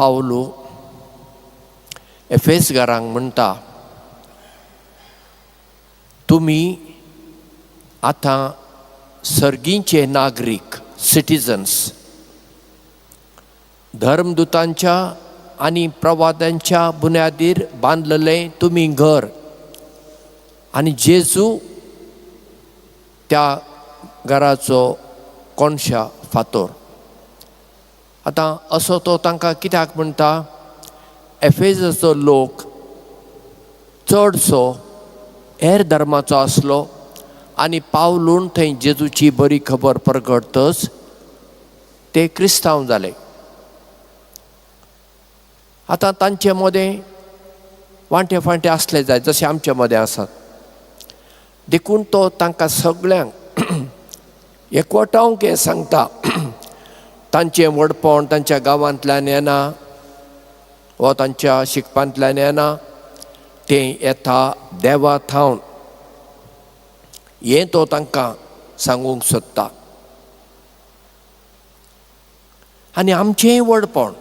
पावलो एफेसकारांक म्हणटा, तुमी आतां सर्गींचे नागरीक सिटिजन्स, धर्मदुतांच्या आनी प्रवाद्यांच्या बुन्यादीर बांदलेलें तुमी घर आनी जेजू त्या घराचो कोणशा फातोर. आतां असो तो तांकां कित्याक म्हणटा, एफेसाचो लोक चडसो हेर धर्माचो आसलो आनी पावलून थंय जेजूची बरी खबर परगडतच ते क्रिस्तांव जाले. आतां तांचे मदें वांटे फांटे आसले जाय जशें आमचे मदें आसात, देखून तो तांकां सगळ्यांक एकवटावंक हें सांगता. तांचें व्हडपण तांच्या गांवांतल्यान येना वा तांच्या शिकपांतल्यान येना, तें येता देवा थावन. हें तो तांकां सांगूंक सोदता. आनी आमचेंय व्हडपण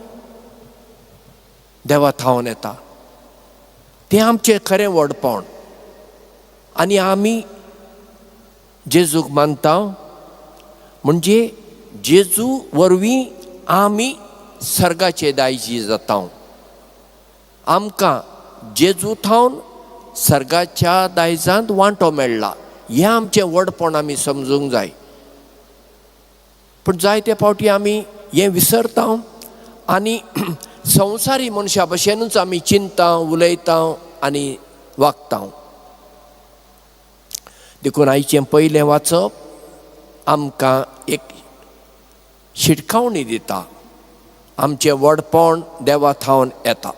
देवा थावन येता, तें आमचें खरें व्हडपण. आनी आमी जेजूक मानता म्हणजे जेजू वरवीं आमी सर्गाचे दायजी जाता. आमकां जेजू थावन सर्गाच्या दायजांत वांटो मेळ्ळा, हें आमचें व्हडपण आमी समजूंक जाय. पूण जायते फावटी आमी हें विसरता आनी संवसारी मनशा भशेनूच आमी चिंतता, उलयता आनी वागता. देखून आयचें पयलें वाचप आमकां एक शिटकावणी दिता. आमचें व्हडपण देवा थावन येता.